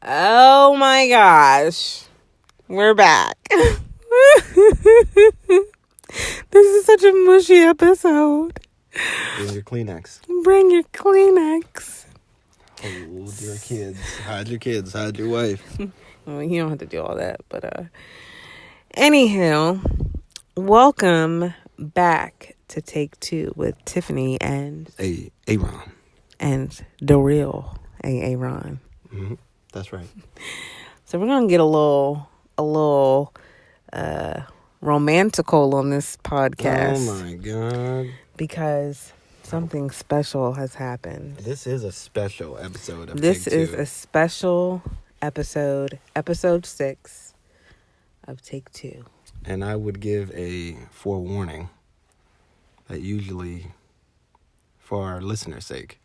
Oh my gosh. We're back. This is such a mushy episode. Bring your Kleenex. Bring your Kleenex. Hold your kids. Hide your kids. Hide your wife. Well, you don't have to do all that, but anyhow, welcome back to Take Two with Tiffany and Aaron. and the real Aaron. Mm-hmm. That's right. So we're gonna get a little romantical on this podcast. Oh my God. Because something special has happened. This is a special episode of This Take Two. is a special episode 6 of Take Two. And I would give a forewarning that usually, for our listeners' sake,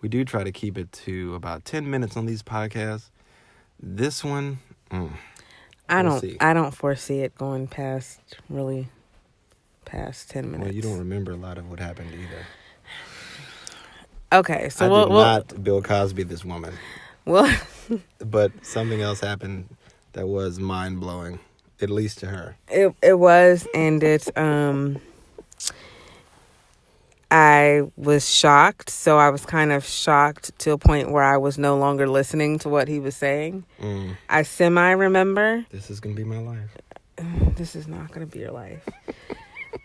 we do try to keep it to about 10 minutes on these podcasts. This one, I we'll see. don't foresee it going past 10 minutes. Well, you don't remember a lot of what happened either. Okay, so I did not Bill Cosby this woman. Well, But something else happened that was mind-blowing, at least to her. it was, and it's I was shocked. So I was kind of shocked to a point where I was no longer listening to what he was saying. I semi-remember. This is going to be my life. This is not going to be your life.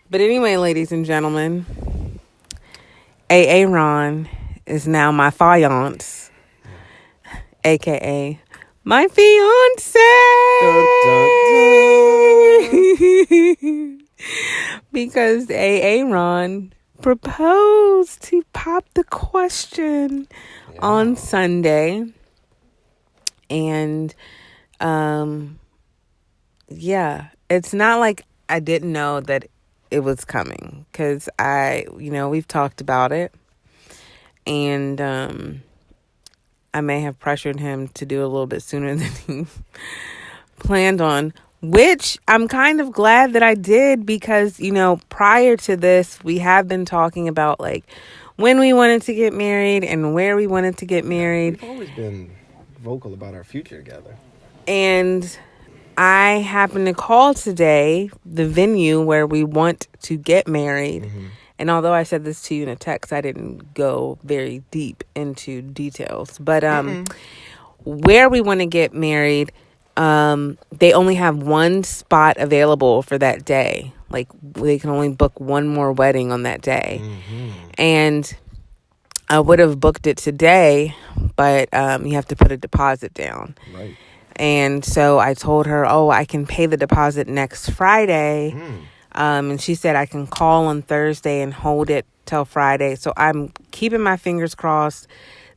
But anyway, ladies and gentlemen, Aaron is now my fiance, a.k.a. my fiance. Dun, dun, dun. Because Aaron proposed. He popped the question on Sunday. And, it's not like I didn't know that it was coming. Because we've talked about it. And, I may have pressured him to do a little bit sooner than he planned on. Which I'm kind of glad that I did because, prior to this, we have been talking about like when we wanted to get married and where we wanted to get married. We've always been vocal about our future together. And I happened to call today the venue where we want to get married. Mm-hmm. And although I said this to you in a text, I didn't go very deep into details. But where we want to get married, they only have one spot available for that day. Like they can only book one more wedding on that day. Mm-hmm. And I would have booked it today, but you have to put a deposit down. Right. And so I told her, I can pay the deposit next Friday. And she said I can call on Thursday and hold it till Friday. So I'm keeping my fingers crossed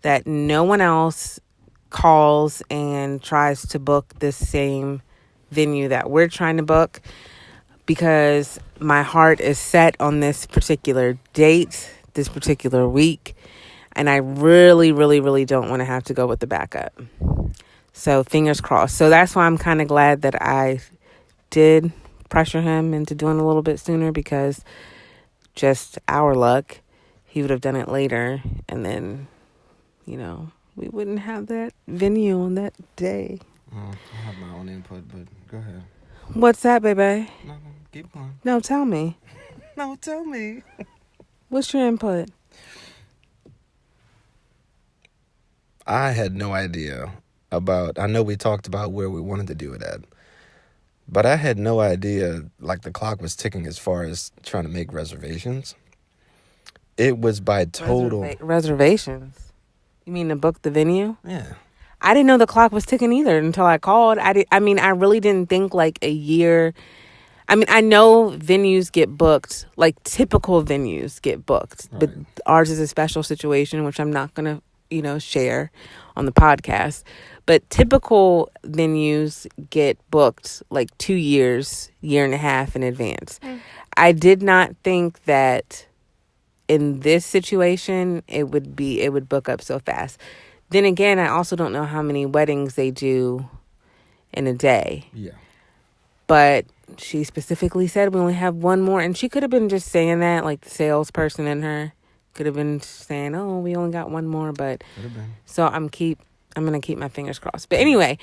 that no one else calls and tries to book this same venue that we're trying to book, because my heart is set on this particular date, this particular week, and I really, really, really don't want to have to go with the backup. So fingers crossed. So that's why I'm kind of glad that I did pressure him into doing a little bit sooner, because just our luck, he would have done it later, and then, we wouldn't have that venue on that day. I have my own input, but go ahead. What's that, baby? No, keep going. No, tell me. No, tell me. What's your input? I had no idea about, I know we talked about where we wanted to do it at, but I had no idea, like the clock was ticking as far as trying to make reservations. It was by total... Reservations? You mean to book the venue? Yeah. I didn't know the clock was ticking either until I called. I really didn't think like a year. I know venues get booked, like typical venues get booked, right. But ours is a special situation, which I'm not going to, share on the podcast. But typical venues get booked like 2 years, year and a half in advance. I did not think that in this situation, it would book up so fast. Then again, I also don't know how many weddings they do in a day. Yeah. But she specifically said we only have one more. And she could have been just saying that, like the salesperson in her could have been saying, we only got one more. But so I'm going to keep my fingers crossed. But anyway,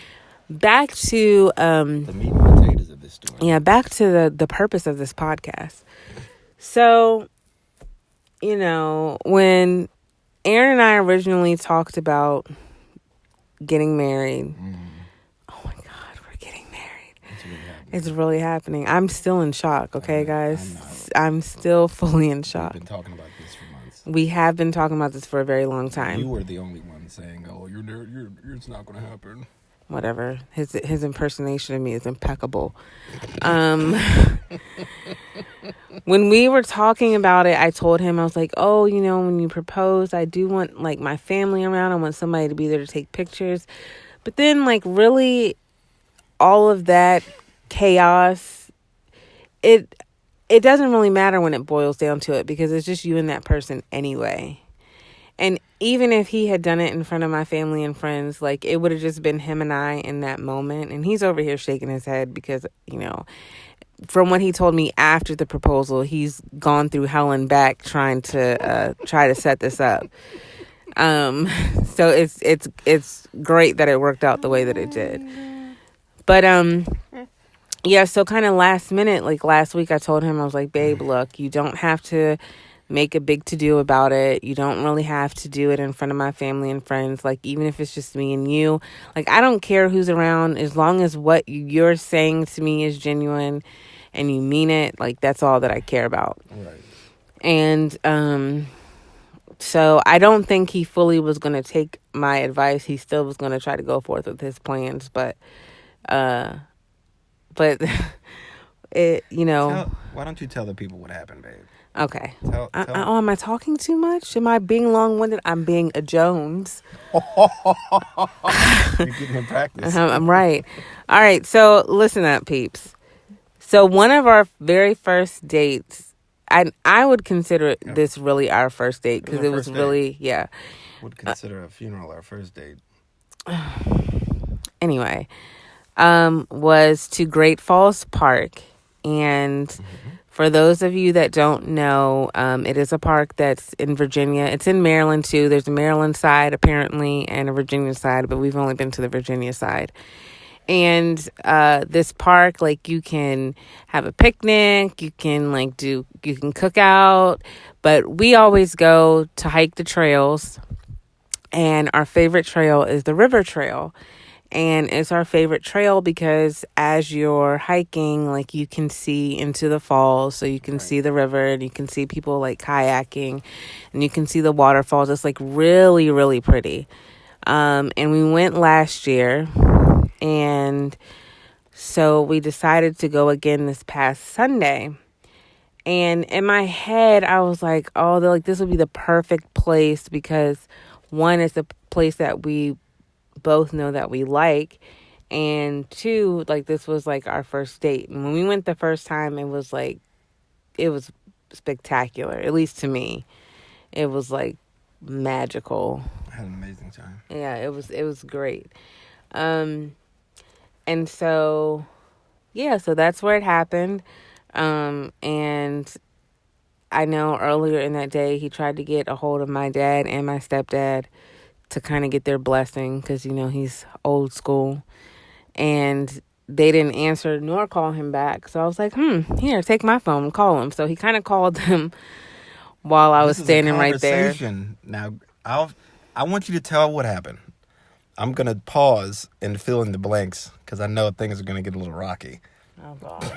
back to the meat and potatoes of this story. Yeah, back to the purpose of this podcast. So, you know, when Aaron and I originally talked about getting married, oh my God, we're getting married. It's really happening. I'm still in shock, okay, guys? I'm still fully in shock. We've been talking about this for months. We have been talking about this for a very long time. You were the only one saying, "Oh, it's not going to happen." Whatever. His impersonation of me is impeccable. When we were talking about it, I told him, I was like, oh, you know, when you propose, I do want like my family around. I want somebody to be there to take pictures. But then like really all of that chaos, it doesn't really matter when it boils down to it, because it's just you and that person anyway. And even if he had done it in front of my family and friends, like it would have just been him and I in that moment. And he's over here shaking his head because, you know, from what he told me after the proposal, he's gone through hell and back trying to set this up. So it's great that it worked out the way that it did. But yeah, so kind of last minute, like last week, I told him, I was like, babe, look, you don't have to make a big to-do about it. You don't really have to do it in front of my family and friends. Like, even if it's just me and you, like, I don't care who's around, as long as what you're saying to me is genuine and you mean it. Like, that's all that I care about. Right. And so I don't think he fully was going to take my advice. He still was going to try to go forth with his plans, but it, you know. Why don't you tell the people what happened, babe? Okay. Am I talking too much? Am I being long-winded? I'm being a Jones. You're getting in practice. I'm right. All right. So listen up, peeps. So one of our very first dates, I would consider this really our first date, because it was really, yeah. Would consider a funeral our first date. Anyway, was to Great Falls Park. And for those of you that don't know, it is a park that's in Virginia. It's in Maryland, too. There's a Maryland side, apparently, and a Virginia side, but we've only been to the Virginia side. And this park, like, you can have a picnic, you can cook out, but we always go to hike the trails. And our favorite trail is the river trail. And it's our favorite trail because as you're hiking, like, you can see into the falls, so you can see the river, and you can see people like kayaking, and you can see the waterfalls. It's like really, really pretty. And we went last year, and so we decided to go again this past Sunday. And in my head, I was like, oh, this would be the perfect place, because one, it's a place that we both know that we like, and two, like, this was like our first date. And when we went the first time, it was spectacular. At least to me, it was like magical. I had an amazing time. Yeah, it was great. And so yeah, so that's where it happened. And I know earlier in that day, he tried to get a hold of my dad and my stepdad to kind of get their blessing, because, you know, he's old school, and they didn't answer nor call him back. So I was like, here, take my phone and call him. So he kind of called them while I was standing right there. Now, I want you to tell what happened. I'm going to pause and fill in the blanks, because I know things are going to get a little rocky. Oh, God.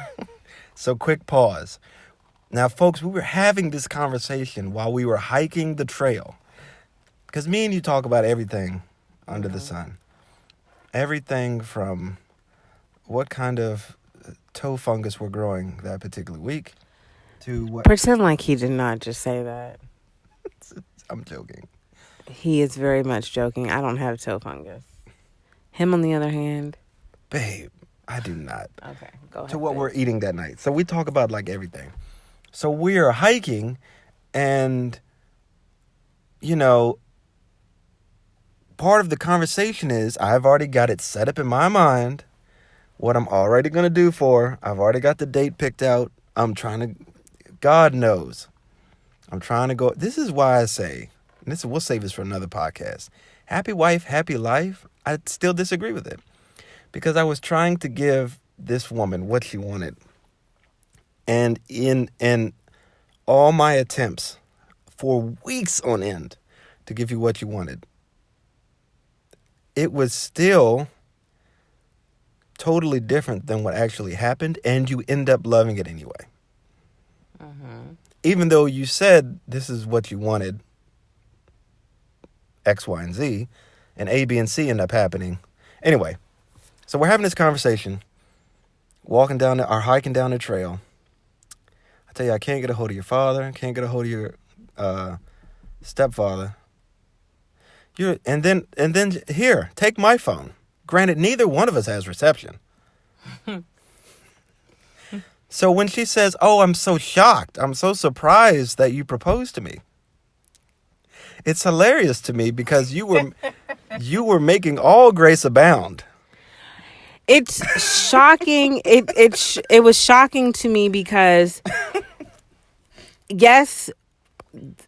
So quick pause. Now, folks, we were having this conversation while we were hiking the trail. Because me and you talk about everything under the sun. Everything from what kind of toe fungus we're growing that particular week to what... Pretend like he did not just say that. I'm joking. He is very much joking. I don't have toe fungus. Him, on the other hand... Babe, I do not. Okay, go ahead. To what we're eating that night. So we talk about, like, everything. So we are hiking, and, you know... part of the conversation is I've already got it set up in my mind, what I'm already going to do I've already got the date picked out. I'm trying to, God knows, I'm trying to go. This is why I say, we'll save this for another podcast. Happy wife, happy life, I still disagree with it. Because I was trying to give this woman what she wanted. And in all my attempts for weeks on end to give you what you wanted, it was still totally different than what actually happened, and you end up loving it anyway. Even though you said this is what you wanted, X, Y, and Z, and A, B, and C end up happening. Anyway, so we're having this conversation, hiking down the trail. I tell you, I can't get a hold of your father, can't get a hold of your stepfather. And then here, take my phone. Granted, neither one of us has reception. So when she says, "Oh, I'm so shocked. I'm so surprised that you proposed to me." It's hilarious to me because you were making all grace abound. It's shocking. It was shocking to me because yes,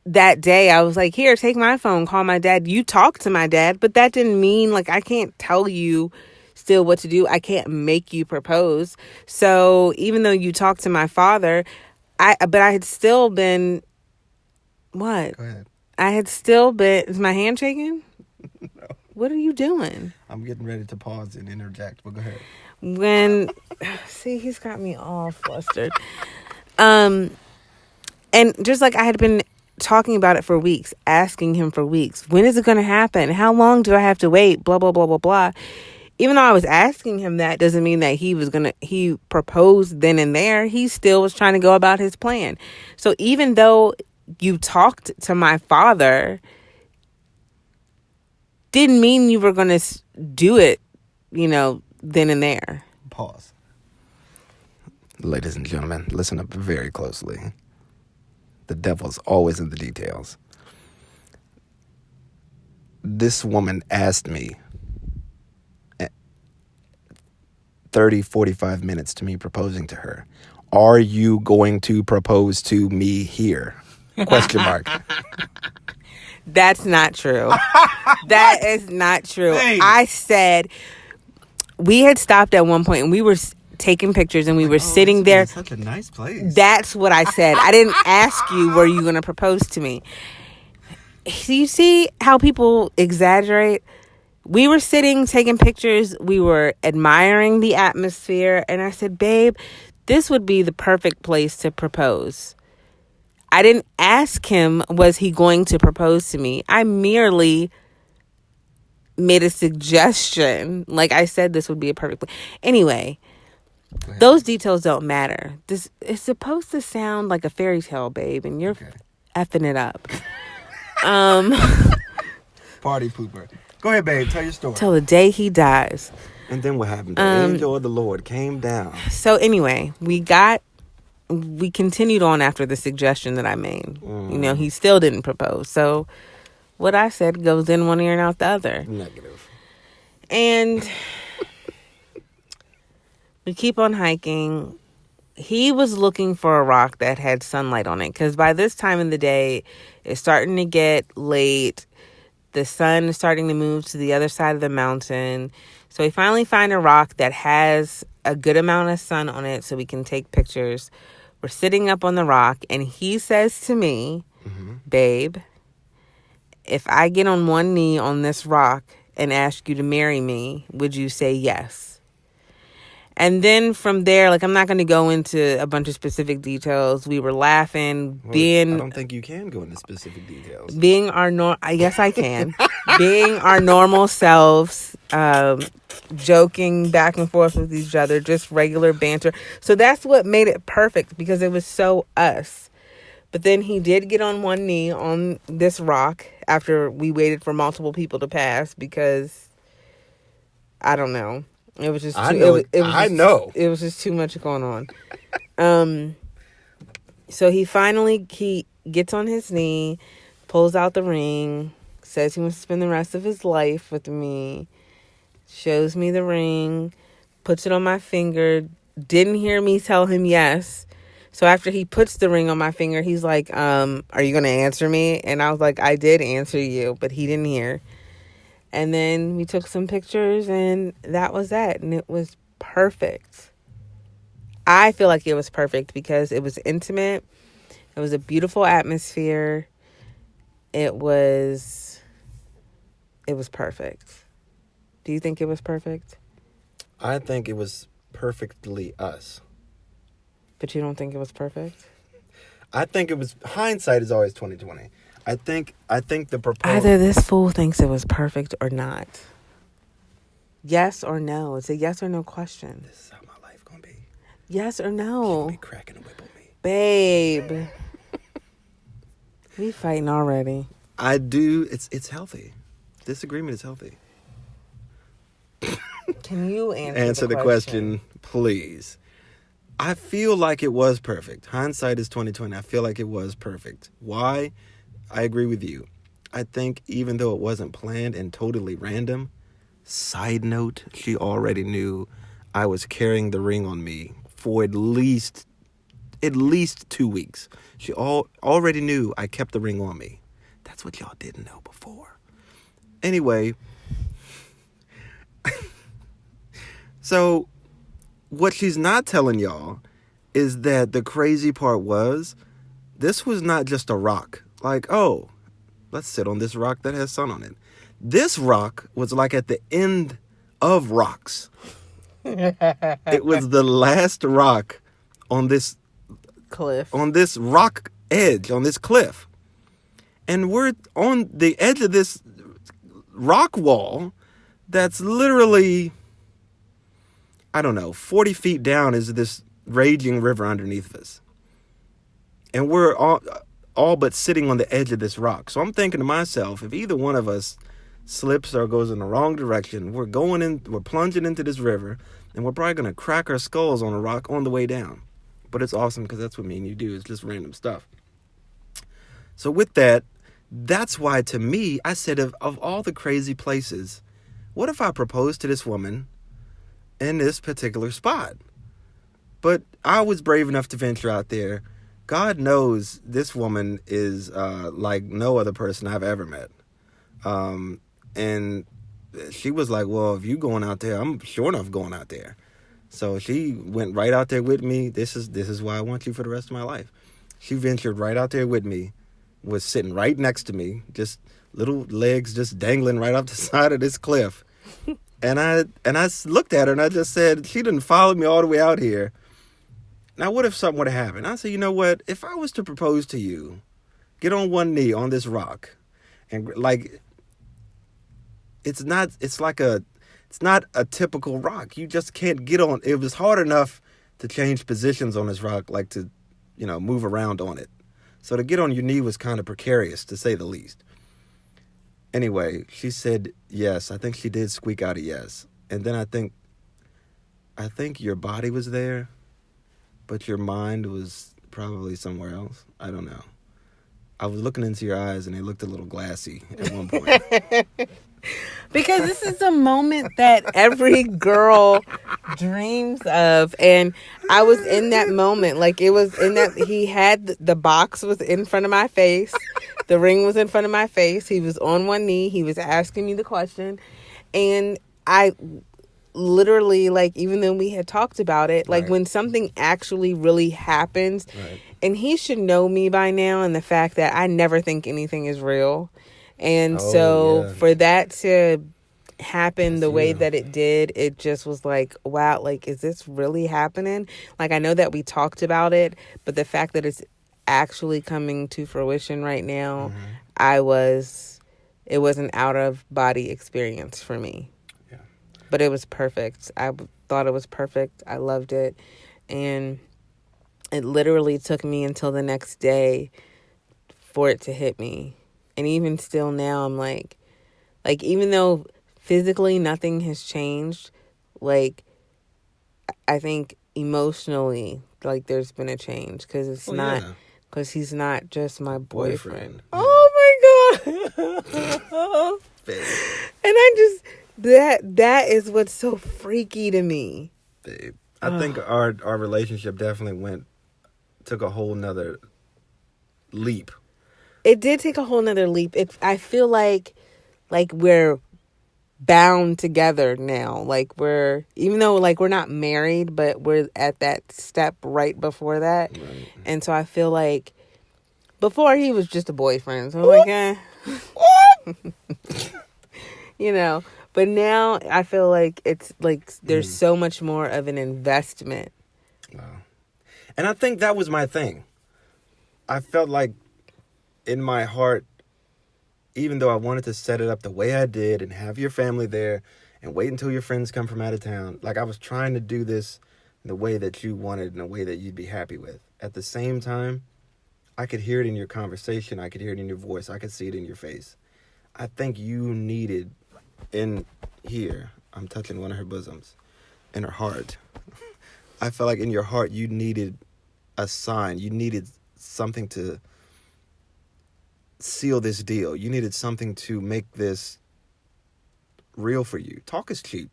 that day I was like, "Here, take my phone, call my dad." You talk to my dad, but that didn't mean like I can't tell you still what to do. I can't make you propose. So even though you talked to my father, I had still been what? Go ahead. I had still been. Is my hand shaking? No. What are you doing? I'm getting ready to pause and interject, but go ahead. See, he's got me all flustered. And just like I had been talking about it for weeks, asking him for weeks, when is it going to happen? How long do I have to wait? Blah, blah, blah, blah, blah. Even though I was asking him that doesn't mean that he proposed then and there. He still was trying to go about his plan. So even though you talked to my father, didn't mean you were going to do it, then and there. Pause. Ladies and gentlemen, listen up very closely. The devil's always in the details. This woman asked me 30, 45 minutes to me proposing to her. Are you going to propose to me here? Question mark. That's not true. That is not true. Hey. I said we had stopped at one point and we were taking pictures and we were sitting there. Such a nice place. That's what I said. I didn't ask you, were you going to propose to me? You see how people exaggerate? We were sitting, taking pictures. We were admiring the atmosphere. And I said, babe, this would be the perfect place to propose. I didn't ask him, was he going to propose to me? I merely made a suggestion. Like I said, this would be a perfect place. Anyway, those details don't matter. This is supposed to sound like a fairy tale, babe, and you're effing it up. Party pooper. Go ahead, babe. Tell your story. Till the day he dies. And then what happened? The angel of the Lord came down. So anyway, we continued on after the suggestion that I made. He still didn't propose. So what I said goes in one ear and out the other. Negative. And we keep on hiking. He was looking for a rock that had sunlight on it, because by this time in the day, it's starting to get late. The sun is starting to move to the other side of the mountain. So we finally find a rock that has a good amount of sun on it so we can take pictures. We're sitting up on the rock, and he says to me, babe, if I get on one knee on this rock and ask you to marry me, would you say yes? And then from there, I'm not going to go into a bunch of specific details. We were laughing, I don't think you can go into specific details. Being our yes, I can. Being our normal selves, joking back and forth with each other, just regular banter. So that's what made it perfect, because it was so us. But then he did get on one knee on this rock after we waited for multiple people to pass, because I don't know. It was just too, it was just too much going on. So he gets on his knee, pulls out the ring, says he wants to spend the rest of his life with me, shows me the ring, puts it on my finger, didn't hear me tell him yes. So after he puts the ring on my finger, he's like, are you going to answer me? And I was like, I did answer you, but he didn't hear. And then we took some pictures, and that was that. And it was perfect. I feel like it was perfect because it was intimate. It was a beautiful atmosphere. It was perfect. Do you think it was perfect? I think it was perfectly us. But you don't think it was perfect? I think it was, hindsight is always 2020. I think the proposal. Either this fool thinks it was perfect or not. Yes or no. It's a yes or no question. This is how my life gonna be. Yes or no. Keep me cracking the whip on me. Babe. We fighting already. I do. It's healthy. Disagreement is healthy. Can you Answer the question, please? I feel like it was perfect. Hindsight is 2020. I feel like it was perfect. Why? I agree with you. I think even though it wasn't planned and totally random, side note, she already knew I was carrying the ring on me for at least 2 weeks. She already knew I kept the ring on me. That's what y'all didn't know before. Anyway, so what she's not telling y'all is that the crazy part was, this was not just a rock. Like, oh, let's sit on this rock that has sun on it. This rock was like at the end of rocks. It was the last rock on this cliff. On this rock edge, on this cliff. And we're on the edge of this rock wall that's literally, I don't know, 40 feet down is this raging river underneath us. And we're all but sitting on the edge of this rock. So I'm thinking to myself, if either one of us slips or goes in the wrong direction, we're plunging into this river, and we're probably going to crack our skulls on a rock on the way down. But it's awesome because that's what me and you do. It's just random stuff. So with that, that's why to me, I said of all the crazy places, what if I proposed to this woman in this particular spot? But I was brave enough to venture out there. God knows this woman is like no other person I've ever met. And she was like, well, if you going out there, I'm sure enough going out there. So she went right out there with me. This is why I want you for the rest of my life. She ventured right out there with me, was sitting right next to me, just little legs just dangling right off the side of this cliff. And I looked at her and I just said, she didn't follow me all the way out here. Now, what if something would have happened? I said, you know what? If I was to propose to you, get on one knee on this rock, and like, it's not a typical rock. You just can't get on. It was hard enough to change positions on this rock, like to, move around on it. So to get on your knee was kind of precarious, to say the least. Anyway, she said yes. I think she did squeak out a yes. And then I think your body was there, but your mind was probably somewhere else. I don't know. I was looking into your eyes and they looked a little glassy at one point. Because this is a moment that every girl dreams of. And I was in that moment. Like, it was in that he had the box was in front of my face. The ring was in front of my face. He was on one knee. He was asking me the question. And I literally, like, even though we had talked about it, like, when something actually really happens, and he should know me by now, and the fact that I never think anything is real. And for that to happen the way that it did, it just was like, wow, like, is this really happening? Like, I know that we talked about it, but the fact that it's actually coming to fruition right now, it was an out of body experience for me. Yeah. But it was perfect. I thought it was perfect. I loved it. And it literally took me until the next day for it to hit me. And even still now, I'm like, even though physically nothing has changed, like, I think emotionally, like, there's been a change because because he's not just my boyfriend. Oh my God. And I just, that is what's so freaky to me. Babe, I think our relationship definitely took a whole nother leap. It did take a whole nother leap. I feel like we're bound together now. Like even though like we're not married, but we're at that step right before that. Right. And so I feel like before he was just a boyfriend. So I'm like, you know, but now I feel like it's like there's so much more of an investment. Wow. And I think that was my thing. I felt like in my heart, even though I wanted to set it up the way I did and have your family there and wait until your friends come from out of town, like I was trying to do this in the way that you wanted, in a way that you'd be happy with. At the same time, I could hear it in your conversation. I could hear it in your voice. I could see it in your face. I think you needed in here, I'm touching one of her bosoms, in her heart. I felt like in your heart you needed a sign. You needed something to seal this deal. You needed something to make this real for you. Talk is cheap.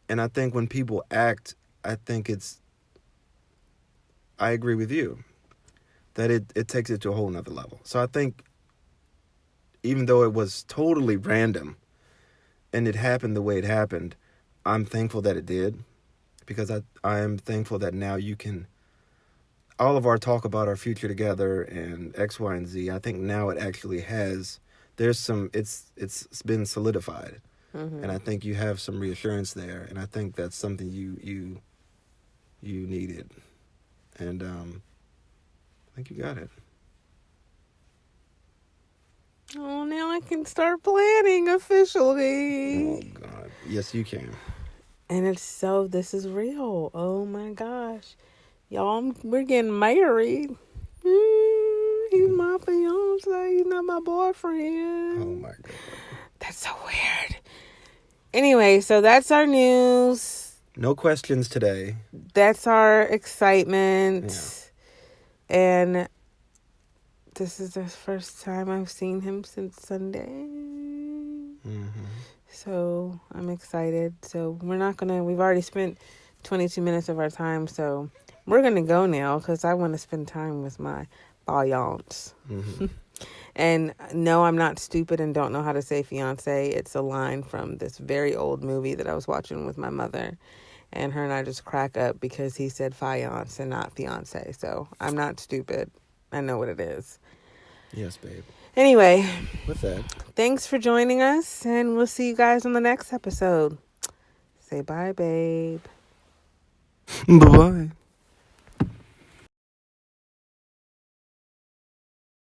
And I think when people act, I agree with you, that it takes it to a whole nother level. So I think even though it was totally random and it happened the way it happened, I'm thankful that it did, because I am thankful that now you can, all of our talk about our future together and X, Y, and Z, I think now it actually has, it's been solidified. Mm-hmm. And I think you have some reassurance there. And I think that's something you needed. And I think you got it. Oh, now I can start planning officially. Oh, God. Yes, you can. And this is real. Oh, my gosh. Y'all, we're getting married. He's my fiance. He's not my boyfriend. Oh, my God. That's so weird. Anyway, so that's our news. No questions today. That's our excitement. Yeah. And this is the first time I've seen him since Sunday. Mm-hmm. So I'm excited. So we've already spent 22 minutes of our time. So we're going to go now because I want to spend time with my fiance. Mm-hmm. And no, I'm not stupid and don't know how to say fiance. It's a line from this very old movie that I was watching with my mother. And her and I just crack up because he said fiance and not fiance. So I'm not stupid. I know what it is. Yes, babe. Anyway. With that. Thanks for joining us. And we'll see you guys on the next episode. Say bye, babe. Bye-bye.